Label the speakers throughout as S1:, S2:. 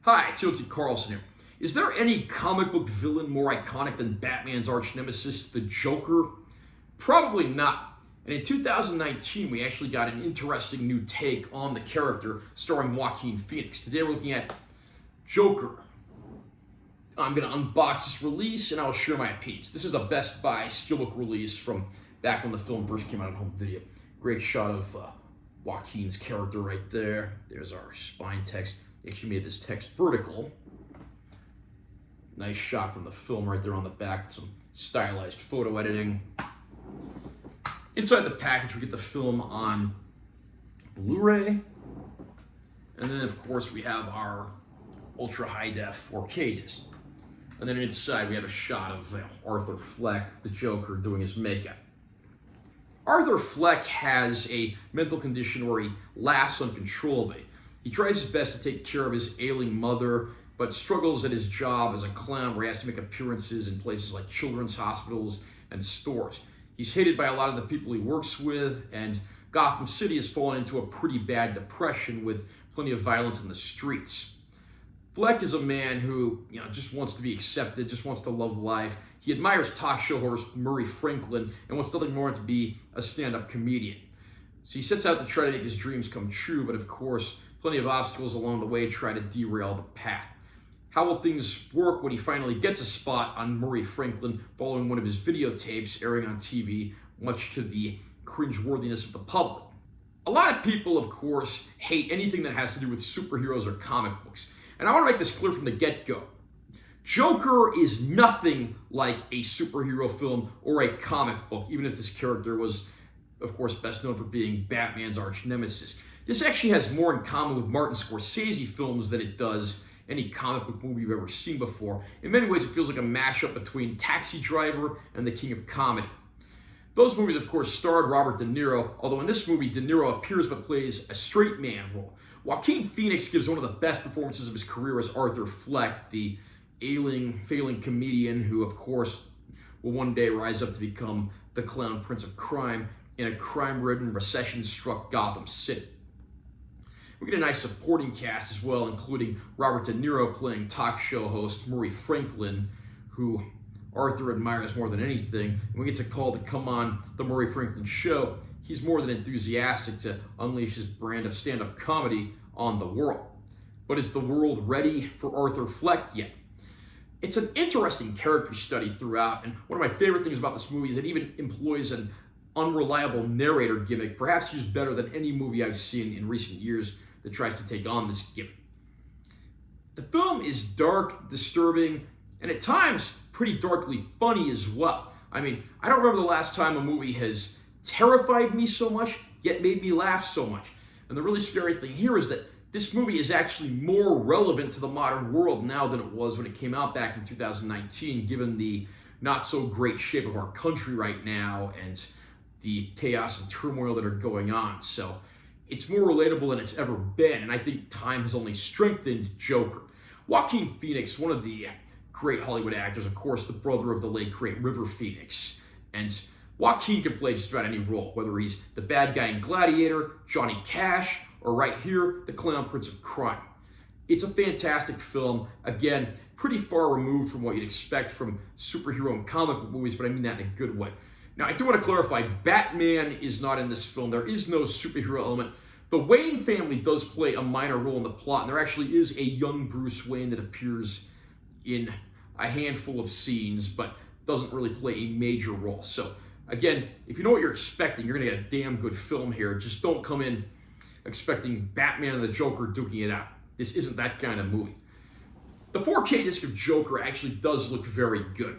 S1: Hi, it's T. Carlson here. Is there any comic book villain more iconic than Batman's arch nemesis, the Joker? Probably not. And in 2019, we actually got an interesting new take on the character starring Joaquin Phoenix. Today we're looking at Joker. I'm going to unbox this release and I'll share my opinions. This is a Best Buy Steelbook release from back when the film first came out on home video. Great shot of Joaquin's character right there. There's our spine text. They actually made this text vertical. Nice shot from the film right there on the back. Some stylized photo editing. Inside the package, we get the film on Blu-ray. And then, of course, we have our ultra high-def 4K disc. And then inside, we have a shot of Arthur Fleck, the Joker, doing his makeup. Arthur Fleck has a mental condition where he laughs uncontrollably. He tries his best to take care of his ailing mother, but struggles at his job as a clown where he has to make appearances in places like children's hospitals and stores. He's hated by a lot of the people he works with, and Gotham City has fallen into a pretty bad depression with plenty of violence in the streets. Fleck is a man who, just wants to be accepted, just wants to love life. He admires talk show host Murray Franklin and wants nothing more than to be a stand-up comedian. So he sets out to try to make his dreams come true, but of course, plenty of obstacles along the way try to derail the path. How will things work when he finally gets a spot on Murray Franklin following one of his videotapes airing on TV, much to the cringeworthiness of the public? A lot of people, of course, hate anything that has to do with superheroes or comic books. And I want to make this clear from the get-go. Joker is nothing like a superhero film or a comic book, even if this character was, of course, best known for being Batman's arch nemesis. This actually has more in common with Martin Scorsese films than it does any comic book movie you've ever seen before. In many ways, it feels like a mashup between Taxi Driver and The King of Comedy. Those movies, of course, starred Robert De Niro, although in this movie, De Niro appears but plays a straight man role. Joaquin Phoenix gives one of the best performances of his career as Arthur Fleck, the ailing, failing comedian who, of course, will one day rise up to become the clown prince of crime in a crime-ridden, recession-struck Gotham City. We get a nice supporting cast as well, including Robert De Niro playing talk show host Murray Franklin, who Arthur admires more than anything. And we get to call to come on the Murray Franklin show. He's more than enthusiastic to unleash his brand of stand-up comedy on the world. But is the world ready for Arthur Fleck yet? It's an interesting character study throughout, and one of my favorite things about this movie is it even employs an unreliable narrator gimmick, perhaps used better than any movie I've seen in recent years that tries to take on this gimmick. The film is dark, disturbing, and at times pretty darkly funny as well. I mean, I don't remember the last time a movie has terrified me so much, yet made me laugh so much. And the really scary thing here is that this movie is actually more relevant to the modern world now than it was when it came out back in 2019, given the not so great shape of our country right now and the chaos and turmoil that are going on. So it's more relatable than it's ever been, and I think time has only strengthened Joker. Joaquin Phoenix, one of the great Hollywood actors, of course, the brother of the late great River Phoenix. And Joaquin can play just about any role, whether he's the bad guy in Gladiator, Johnny Cash, or right here, the clown prince of crime. It's a fantastic film. Again, pretty far removed from what you'd expect from superhero and comic book movies, but I mean that in a good way. Now, I do want to clarify, Batman is not in this film. There is no superhero element. The Wayne family does play a minor role in the plot, and there actually is a young Bruce Wayne that appears in a handful of scenes, but doesn't really play a major role. So, again, if you know what you're expecting, you're going to get a damn good film here. Just don't come in expecting Batman and the Joker duking it out. This isn't that kind of movie. The 4K disc of Joker actually does look very good.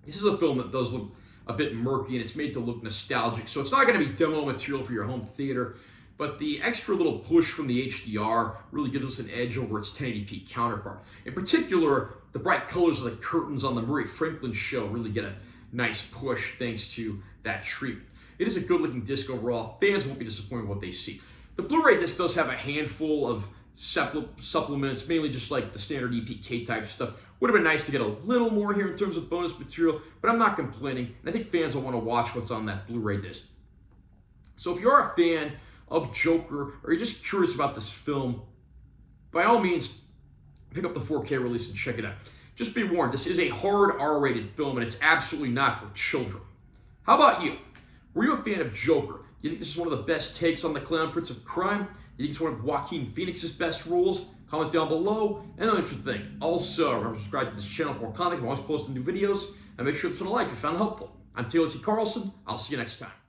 S1: This is a film that does look a bit murky, and it's made to look nostalgic, so it's not going to be demo material for your home theater, but the extra little push from the HDR really gives us an edge over its 1080p counterpart. In particular, the bright colors of the curtains on the Murray Franklin show really get a nice push thanks to that treatment. It is a good-looking disc overall. Fans won't be disappointed with what they see. The Blu-ray disc does have a handful of supplements, mainly just like the standard EPK type stuff. Would have been nice to get a little more here in terms of bonus material, but I'm not complaining, and I think fans will want to watch what's on that Blu-ray disc. So if you're a fan of Joker, or you're just curious about this film, by all means, pick up the 4K release and check it out. Just be warned, this is a hard R-rated film, and it's absolutely not for children. How about you? Were you a fan of Joker? You think this is one of the best takes on the Clown Prince of Crime? You think it's one of Joaquin Phoenix's best roles? Comment down below and let me know what you think. Also, remember to subscribe to this channel for more content. I'm always posting new videos, and make sure to hit the like if you found it helpful. I'm Taylor T. Carlson. I'll see you next time.